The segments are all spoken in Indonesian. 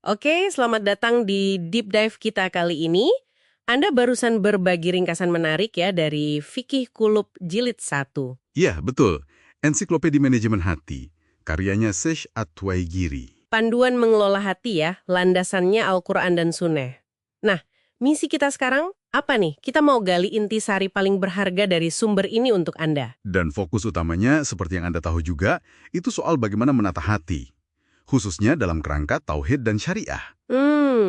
Oke, selamat datang di Deep Dive kita kali ini. Anda barusan berbagi ringkasan menarik ya dari Fikih Kulub Jilid 1. Iya, betul. Ensiklopedia Manajemen Hati, karyanya Sheikh At-Twaigiri. Panduan mengelola hati ya, landasannya Al-Quran dan Sunnah. Nah, misi kita sekarang apa nih? Kita mau gali intisari paling berharga dari sumber ini untuk Anda. Dan fokus utamanya, seperti yang Anda tahu juga, itu soal bagaimana menata hati. Khususnya dalam kerangka tauhid dan syariah.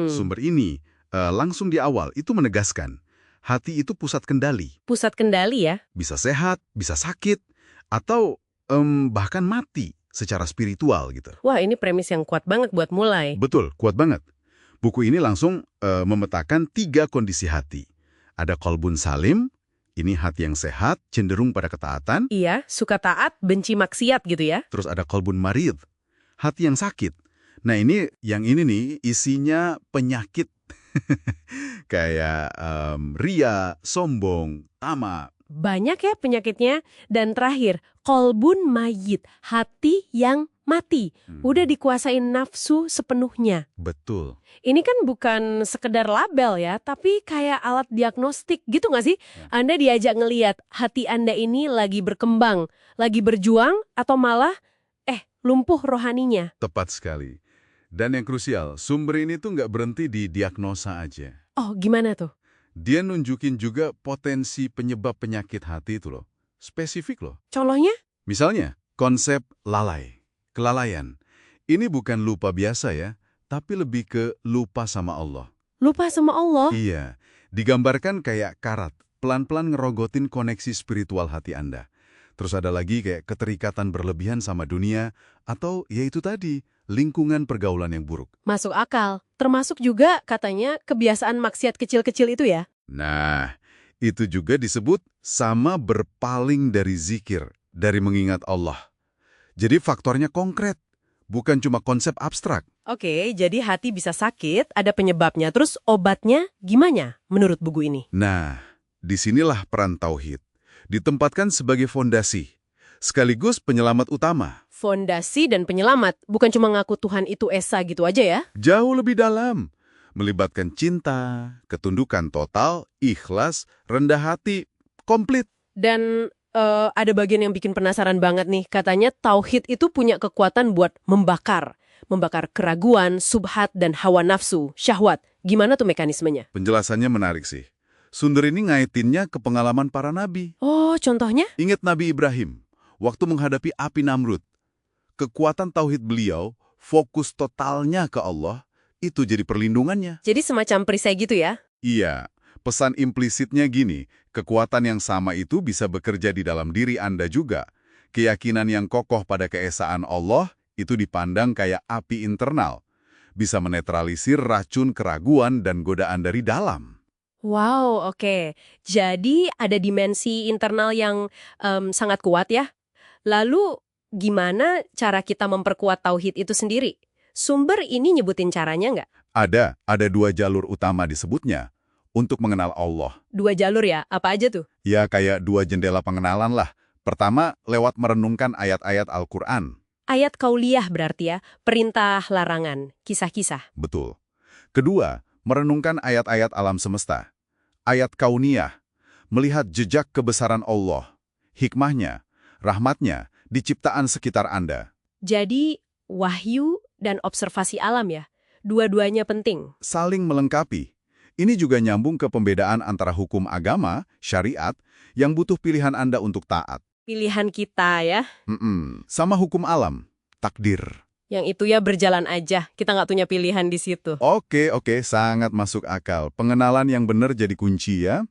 Sumber ini, langsung di awal, itu menegaskan, hati itu pusat kendali. Pusat kendali ya? Bisa sehat, bisa sakit, atau bahkan mati secara spiritual gitu. Wah, ini premis yang kuat banget buat mulai. Betul, kuat banget. Buku ini langsung memetakan 3 kondisi hati. Ada qalbun salim, ini hati yang sehat, cenderung pada ketaatan. Iya, suka taat, benci maksiat gitu ya? Terus ada qalbun marid, hati yang sakit. Nah yang ini nih isinya penyakit. Kayak ria, sombong, tamak. Banyak ya penyakitnya. Dan terakhir, kolbun mayit, hati yang mati. Udah dikuasain nafsu sepenuhnya. Betul. Ini kan bukan sekedar label ya, tapi kayak alat diagnostik gitu nggak sih? Anda diajak ngeliat hati Anda ini lagi berkembang, lagi berjuang, atau malah lumpuh rohaninya. Tepat sekali. Dan yang krusial, sumber ini tuh nggak berhenti di diagnosa aja. Oh, gimana tuh? Dia nunjukin juga potensi penyebab penyakit hati itu loh. Spesifik loh. Contohnya? Misalnya, konsep lalai, kelalaian. Ini bukan lupa biasa ya, tapi lebih ke lupa sama Allah. Lupa sama Allah? Iya, digambarkan kayak karat, pelan-pelan ngerogotin koneksi spiritual hati Anda. Terus ada lagi kayak keterikatan berlebihan sama dunia, atau yaitu tadi, lingkungan pergaulan yang buruk. Masuk akal. Termasuk juga katanya kebiasaan maksiat kecil-kecil itu ya? Nah, itu juga disebut sama berpaling dari zikir, dari mengingat Allah. Jadi faktornya konkret, bukan cuma konsep abstrak. Oke, jadi hati bisa sakit, ada penyebabnya. Terus obatnya gimana menurut buku ini? Nah, disinilah peran tauhid. Ditempatkan sebagai fondasi, sekaligus penyelamat utama. Fondasi dan penyelamat, bukan cuma ngaku Tuhan itu esa gitu aja ya? Jauh lebih dalam, melibatkan cinta, ketundukan total, ikhlas, rendah hati, komplit. Dan ada bagian yang bikin penasaran banget nih, katanya tauhid itu punya kekuatan buat membakar keraguan, subhat, dan hawa nafsu, syahwat. Gimana tuh mekanismenya? Penjelasannya menarik sih. Sumber ini ngaitinnya ke pengalaman para nabi. Oh, contohnya? Ingat Nabi Ibrahim, waktu menghadapi api Namrud. Kekuatan tauhid beliau, fokus totalnya ke Allah, itu jadi perlindungannya. Jadi semacam perisai gitu ya? Iya, pesan implisitnya gini, kekuatan yang sama itu bisa bekerja di dalam diri Anda juga. Keyakinan yang kokoh pada keesaan Allah itu dipandang kayak api internal. Bisa menetralisir racun keraguan dan godaan dari dalam. Wow, oke. Jadi ada dimensi internal yang sangat kuat ya. Lalu gimana cara kita memperkuat tauhid itu sendiri? Sumber ini nyebutin caranya nggak? Ada 2 jalur utama disebutnya untuk mengenal Allah. 2 jalur ya? Apa aja tuh? Ya kayak 2 jendela pengenalan lah. Pertama, lewat merenungkan ayat-ayat Al-Quran. Ayat kauliyah berarti ya, perintah larangan, kisah-kisah. Betul. Kedua, merenungkan ayat-ayat alam semesta. Ayat kauniyah, melihat jejak kebesaran Allah, hikmahnya, rahmatnya, di ciptaan sekitar Anda. Jadi wahyu dan observasi alam ya, dua-duanya penting. Saling melengkapi. Ini juga nyambung ke pembedaan antara hukum agama, syariat, yang butuh pilihan Anda untuk taat. Pilihan kita ya. Sama hukum alam, takdir. Yang itu ya berjalan aja, kita nggak punya pilihan di situ. Oke, sangat masuk akal. Pengenalan yang benar jadi kunci ya.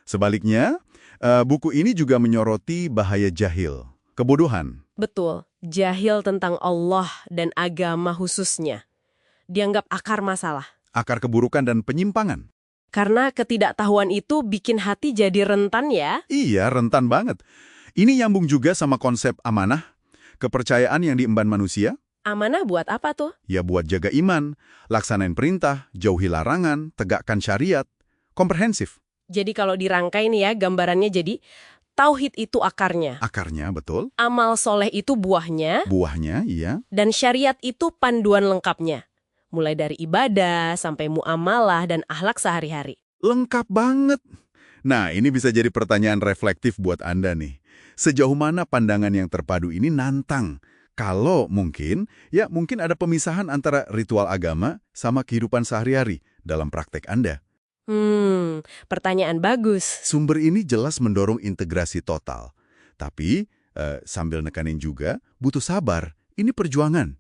Sebaliknya, buku ini juga menyoroti bahaya jahil, kebodohan. Betul, jahil tentang Allah dan agama khususnya. Dianggap akar masalah. Akar keburukan dan penyimpangan. Karena ketidaktahuan itu bikin hati jadi rentan ya. Iya, rentan banget. Ini nyambung juga sama konsep amanah, kepercayaan yang diemban manusia. Amanah buat apa tuh? Ya buat jaga iman, laksanain perintah, jauhi larangan, tegakkan syariat. Komprehensif. Jadi kalau dirangkai nih ya, gambarannya jadi tauhid itu akarnya. Akarnya, betul. Amal soleh itu buahnya. Buahnya, iya. Dan syariat itu panduan lengkapnya. mulai dari ibadah sampai muamalah dan akhlak sehari-hari. Lengkap banget. Nah, ini bisa jadi pertanyaan reflektif buat Anda nih. Sejauh mana pandangan yang terpadu ini nantang? Kalau mungkin, ya mungkin ada pemisahan antara ritual agama sama kehidupan sehari-hari dalam praktek Anda. Pertanyaan bagus. Sumber ini jelas mendorong integrasi total. Tapi, sambil nekanin juga, butuh sabar. Ini perjuangan.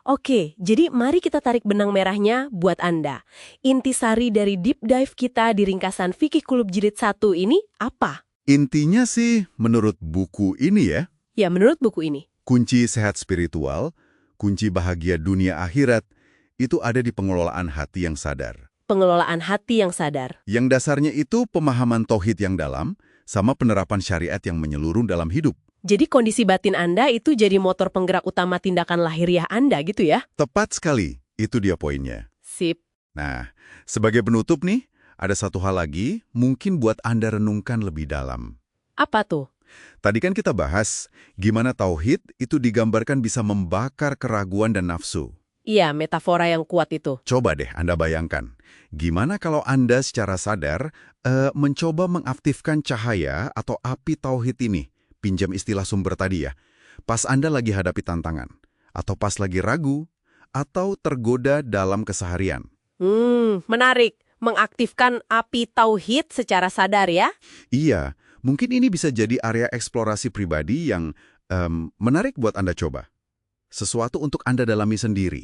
Oke, jadi mari kita tarik benang merahnya buat Anda. Intisari dari deep dive kita di ringkasan Fikih Kulub Jilid 1 ini apa? Intinya sih, menurut buku ini ya, Ya, menurut buku ini. kunci sehat spiritual, kunci bahagia dunia akhirat, itu ada di pengelolaan hati yang sadar. Pengelolaan hati yang sadar. Yang dasarnya itu pemahaman tauhid yang dalam, sama penerapan syariat yang menyeluruh dalam hidup. Jadi kondisi batin Anda itu jadi motor penggerak utama tindakan lahiriah Anda gitu ya? Tepat sekali, itu dia poinnya. Sip. Nah, sebagai penutup nih, ada satu hal lagi mungkin buat Anda renungkan lebih dalam. Apa tuh? Tadi kan kita bahas gimana tauhid itu digambarkan bisa membakar keraguan dan nafsu. Iya, metafora yang kuat itu. Coba deh Anda bayangkan, gimana kalau Anda secara sadar mencoba mengaktifkan cahaya atau api tauhid ini, pinjam istilah sumber tadi ya, pas Anda lagi hadapi tantangan, atau pas lagi ragu, atau tergoda dalam keseharian. Menarik. Mengaktifkan api tauhid secara sadar ya? Iya, mungkin ini bisa jadi area eksplorasi pribadi yang menarik buat Anda coba. Sesuatu untuk Anda dalami sendiri.